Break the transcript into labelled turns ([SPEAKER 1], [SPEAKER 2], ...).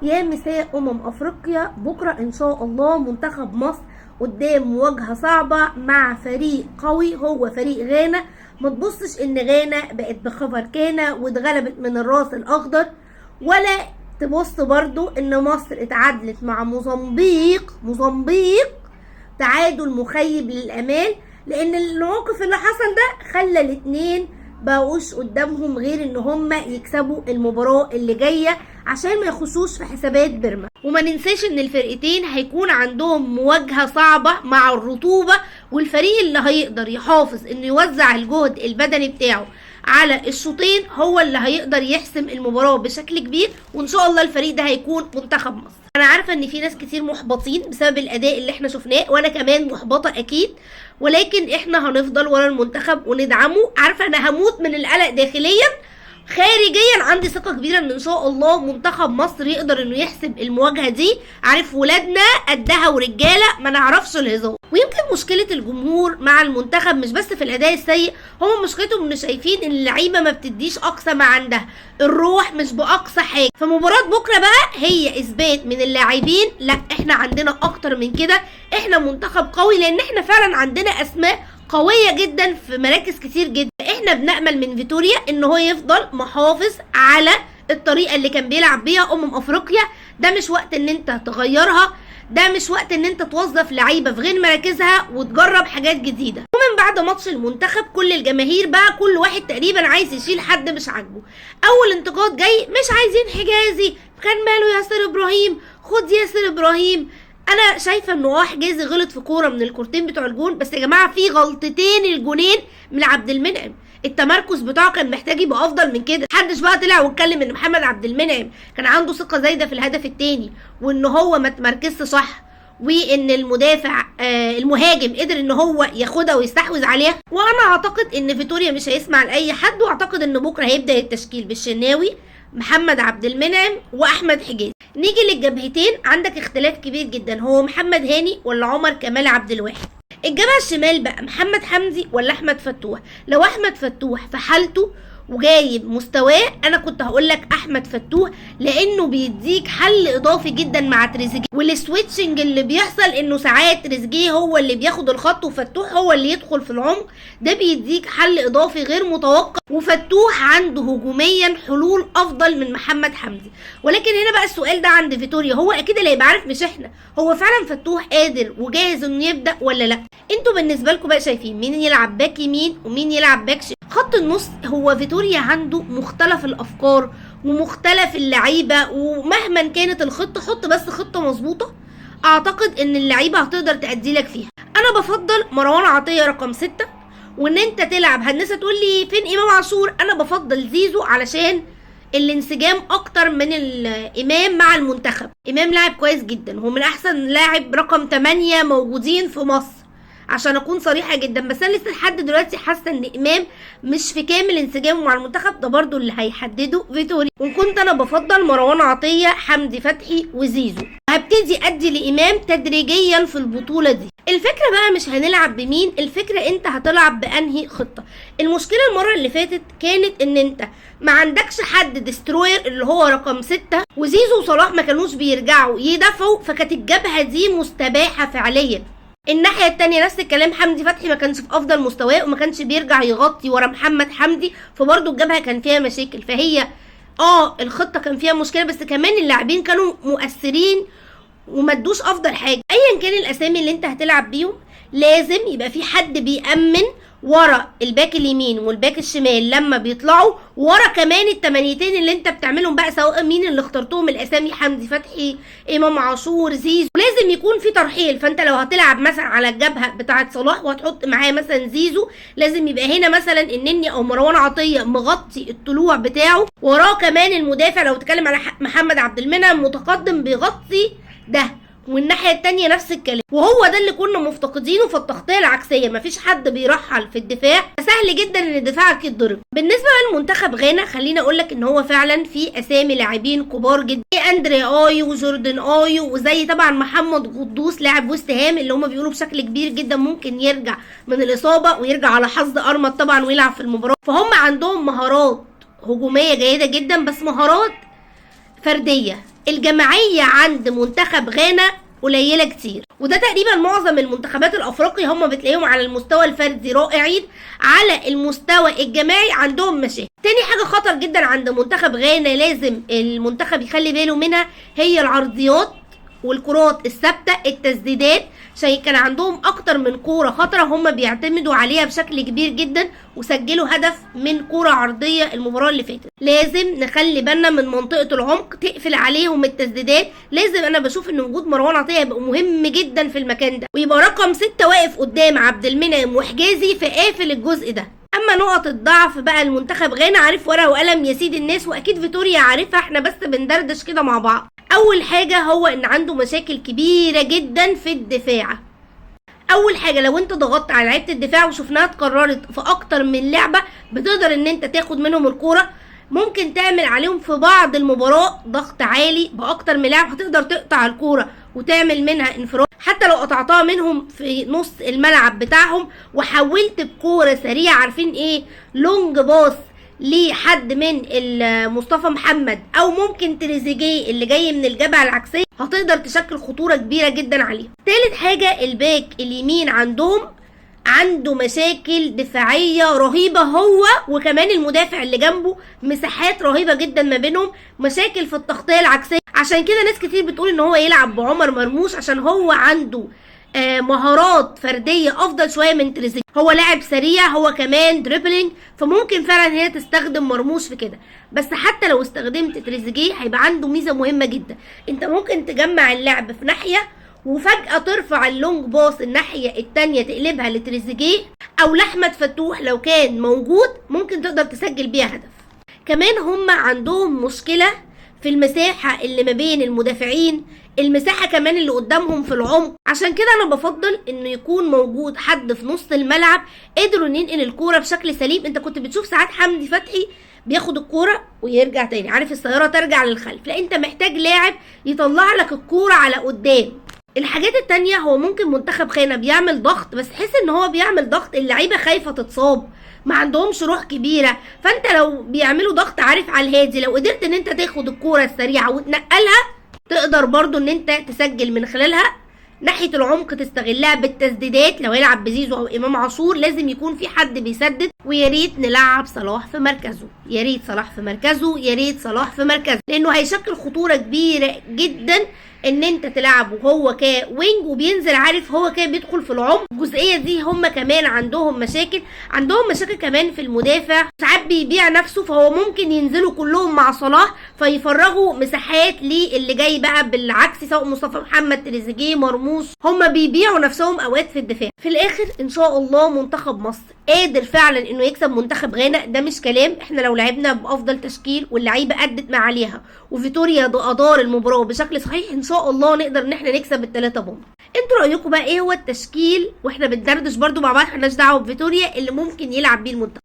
[SPEAKER 1] يا مساء افريقيا، بكره ان شاء الله منتخب مصر قدام مواجهه صعبه مع فريق قوي هو فريق غانا. ما تبصش ان غانا بقت بخبر كانا واتغلبت من الراس الاخضر، ولا تبص برضو ان مصر اتعادلت مع موزمبيق تعادل مخيب للامال، لان الموقف اللي حصل ده خلى الاتنين بقوش قدامهم غير ان هم يكسبوا المباراة اللي جاية عشان ما يخشوش في حسابات بيرما. وما ننساش ان الفرقتين هيكون عندهم مواجهة صعبة مع الرطوبة، والفريق اللي هيقدر يحافظ انه يوزع الجهد البدني بتاعه على الشوطين هو اللي هيقدر يحسم المباراة بشكل كبير، وان شاء الله الفريق ده هيكون منتخب مصر. انا عارفة ان في ناس كتير محبطين بسبب الاداء اللي احنا شفناه، وانا كمان محبطة اكيد، ولكن احنا هنفضل ورا المنتخب وندعمه. عارفة انا هموت من القلق داخليا، خارجيا عندي ثقة كبيرة ان شاء الله منتخب مصر يقدر انه يحسب المواجهة دي. عارف ولادنا قدها ورجالة ما نعرفش الهزار. ويمكن مشكلة الجمهور مع المنتخب مش بس في الاداء السيء، هم مشكلتهم انه شايفين ان اللعيبة ما بتديش اقصى ما عندها، الروح مش باقصى حاجة. فمباراة بكرة بقى هي اثبات من اللاعبين، لا احنا عندنا اكتر من كده، احنا منتخب قوي، لان احنا فعلا عندنا اسماء قوية جدا في مراكز كتير جدا. احنا بنأمل من فيتوريا ان هو يفضل محافظ على الطريقة اللي كان بيلعب بيها افريقيا. ده مش وقت ان انت تغيرها، ده مش وقت ان انت توظف لعيبة في غير مراكزها وتجرب حاجات جديدة. ومن بعد ماتش المنتخب كل الجماهير بقى كل واحد تقريبا عايز يشيل حد مش عاجبه. اول انتقاد جاي مش عايزين حجازي، كان ماله ياسر ابراهيم، خد ياسر ابراهيم. انا شايفه انه حجازي غلط في كوره من الكورتين بتوع الجون، بس يا جماعه في غلطتين الجونين من عبد المنعم، التمركز بتاعه كان محتاج يبقى افضل من كده. محدش بقى طلع واتكلم ان محمد عبد المنعم كان عنده ثقه زايده في الهدف الثاني، وان هو ما تمركزش صح، وان المدافع المهاجم قدر ان هو ياخدها ويستحوذ عليها. وانا اعتقد ان فيتوريا مش هيسمع لاي حد، واعتقد ان بكره هيبدا التشكيل بالشناوي، محمد عبد المنعم، واحمد حجازي. نيجي للجبهتين، عندك اختلاف كبير جدا، هو محمد هاني ولا عمر كمال عبد الواحد؟ الجبهه الشمال بقى محمد حمدي ولا احمد فتوح؟ لو احمد فتوح في حالته وجايب مستواه انا كنت هقول لك احمد فتوح، لانه بيديك حل اضافي جدا مع تريزيجيه، والسويتشنج اللي بيحصل انه ساعات تريزيجيه هو اللي بياخد الخط وفتوح هو اللي يدخل في العمق، ده بيديك حل اضافي غير متوقع. وفتوح عنده هجوميا حلول افضل من محمد حمدي. ولكن هنا بقى السؤال ده عند فيتوريا، هو اكيد اللي هيبقى عارف مش احنا، هو فعلا فتوح قادر وجاهز انه يبدا ولا لا؟ انتوا بالنسبه لكم بقى شايفين مين يلعب باك يمين ومين يلعب باك شمال؟ خط النص هو فيتوريا عنده مختلف الافكار ومختلف اللعيبه، ومهما كانت الخطه حط بس خطه مظبوطه اعتقد ان اللعيبه هتقدر تأدي لك فيها. انا بفضل مروان عطيه رقم 6، وان انت تلعب هندسه تقول لي فين امام عاشور، انا بفضل زيزو علشان الانسجام اكتر من الامام مع المنتخب. امام لاعب كويس جدا، هو من احسن لاعب رقم 8 موجودين في مصر عشان اكون صريحه جدا، بس انا لسه لحد دلوقتي حاسه ان امام مش في كامل انسجامه مع المنتخب، ده برضو اللي هيحدده فيتوريا. وكنت انا بفضل مروان عطيه، حمدي فتحي، وزيزو. هبتدي ادي لامام تدريجيا في البطوله دي. الفكره بقى مش هنلعب بمين، الفكره انت هتلعب بانهي خطه. المشكله المره اللي فاتت كانت ان انت ما عندكش حد ديستروير اللي هو رقم 6، وزيزو وصلاح ما كانوش بيرجعوا يدافعوا، فكانت الجبهه دي مستباحه فعليا. الناحيه التانية نفس الكلام، حمدي فتحي ما كانش في افضل مستواه وما كانش بيرجع يغطي ورا محمد حمدي، فبرضه الجبهه كان فيها مشاكل. فهي الخطه كان فيها مشكله، بس كمان اللاعبين كانوا مؤثرين وما ادوش افضل حاجه. ايا كان الاسامي اللي انت هتلعب بيهم لازم يبقى في حد بيأمن ورا الباك اليمين والباك الشمال لما بيطلعوا، ورا كمان التمانيتين اللي انت بتعملهم بقى، سواء مين اللي اخترتهم الاسامي، حمدي فتحي، امام عاشور، زيزو. لازم يكون في ترحيل. فانت لو هتلعب مثلا على الجبهه بتاعه صلاح وهتحط معاه مثلا زيزو، لازم يبقى هنا مثلا النني او مروان عطيه مغطي الطلوع بتاعه، وراه كمان المدافع لو تتكلم على محمد عبد المنعم متقدم بيغطي ده، والناحيه التانية نفس الكلام. وهو ده اللي كنا مفتقدينه في التغطيه العكسيه، مفيش حد بيرحل في الدفاع، سهل جدا ان دفاعك يتضرب. بالنسبه للمنتخب غانا خلينا اقول لك ان هو فعلا في اسامي لاعبين كبار جدا، اندري ايو وجوردن ايو، وزي طبعا محمد قدوس لاعب وست هام اللي هم بيقولوا بشكل كبير جدا ممكن يرجع من الاصابه ويرجع على حظ ارمد طبعا ويلعب في المباراه. فهم عندهم مهارات هجوميه جيده جدا، بس مهارات فرديه الجماعية عند منتخب غانا قليلة كتير، وده تقريبا معظم المنتخبات الافريقية هم بتلاقيهم على المستوى الفردي رائعين، على المستوى الجماعي عندهم مشاكل. تاني حاجة خطر جدا عند منتخب غانا لازم المنتخب يخلي باله منها هي العرضيات والكرات الثابتة، التسديدات، عشان كان عندهم اكتر من كورة خطرة هم بيعتمدوا عليها بشكل كبير جدا، وسجلوا هدف من كورة عرضية المباراة اللي فاتت. لازم نخلي بالنا من منطقة العمق، تقفل عليهم التسديدات. لازم انا بشوف ان وجود مروان عطية يبقى مهم جدا في المكان ده، ويبقى رقم 6 واقف قدام عبد المنعم وحجازي في قافل الجزء ده. اما نقط الضعف بقى المنتخب غانا عارف ورقه وقلم يا سيد الناس، واكيد فيتوريا عارفها، احنا بس بندردش كده مع بعض. اول حاجه هو ان عنده مشاكل كبيره جدا في الدفاع. اول حاجه لو انت ضغطت على لعيبه الدفاع وشفناها اتكررت في اكتر من لعبه، بتقدر ان انت تاخد منهم الكوره، ممكن تعمل عليهم في بعض المباراه ضغط عالي باكتر من لاعب، هتقدر تقطع الكوره وتعمل منها انفراد. حتى لو قطعتها منهم في نص الملعب بتاعهم وحولت بكوره سريعه، عارفين ايه، لونج باص لحد من مصطفى محمد او ممكن تريزيجيه اللي جاي من الجبهه العكسيه، هتقدر تشكل خطوره كبيره جدا عليهم. تالت حاجه الباك اليمين عندهم عنده مشاكل دفاعيه رهيبه، هو وكمان المدافع اللي جنبه مساحات رهيبه جدا ما بينهم، مشاكل في التغطيه العكسيه. عشان كده ناس كتير بتقول ان هو يلعب بعمر مرموش، عشان هو عنده مهارات فرديه افضل شويه من تريزيجيه، هو لاعب سريع، هو كمان دريبلينج، فممكن فعلا هي تستخدم مرموش في كده. بس حتى لو استخدمت تريزيجيه هيبقى عنده ميزه مهمه جدا، انت ممكن تجمع اللعب في ناحيه وفجاه ترفع اللونج باص الناحيه التانيه تقلبها لتريزيجيه او لاحمد فتوح لو كان موجود، ممكن تقدر تسجل بيها هدف. كمان هم عندهم مشكله في المساحه اللي ما بين المدافعين، المساحة كمان اللي قدامهم في العمق. عشان كده انا بفضل انه يكون موجود حد في نص الملعب قدروا ينقل الكورة بشكل سليم. انت كنت بتشوف ساعات حمدي فتحي بياخد الكورة ويرجع تاني، عارف السيارة ترجع للخلف، لا انت محتاج لاعب يطلع لك الكورة على قدام. الحاجات التانية هو ممكن منتخب غانا بيعمل ضغط، بس حس ان هو بيعمل ضغط اللعيبة خايفة تتصاب، ما عندهمش روح كبيرة. فانت لو بيعملوا ضغط عارف على الهادي، لو قدرت ان انت تاخد الكورة السريعة وتنقلها تقدر برضو ان انت تسجل من خلالها. ناحية العمق تستغلها بالتسديدات، لو يلعب بزيزو او امام عاشور لازم يكون في حد بيسدد، ويا ريت نلعب صلاح في مركزه، يا ريت صلاح في مركزه، يا ريت صلاح في مركزه، لانه هيشكل خطورة كبيرة جدا ان انت تلعبه هو كوينج وبينزل، عارف هو بيدخل في العمق. الجزئيه دي هم كمان عندهم مشاكل كمان في المدافع، ساعات بيبيع نفسه، فهو ممكن ينزلوا كلهم مع صلاح فيفرغوا مساحات للي جاي بقى بالعكس، سواء مصطفى محمد، تريزيجيه، مرموش، هم بيبيعوا نفسهم اوقات في الدفاع. في الاخر ان شاء الله منتخب مصر قادر فعلا انه يكسب منتخب غانا، ده مش كلام. احنا لو لعبنا بافضل تشكيل واللعيبه ادت ما عليها وفيتوريا ادار المباراه بشكل صحيح، ان شاء الله نقدر ان احنا نكسب ال3 بونت. انتوا رايكم بقى ايه هو التشكيل، واحنا بندردش برضو مع بعض، مالناش دعوه بفيتوريا اللي ممكن يلعب بيه المنتخب.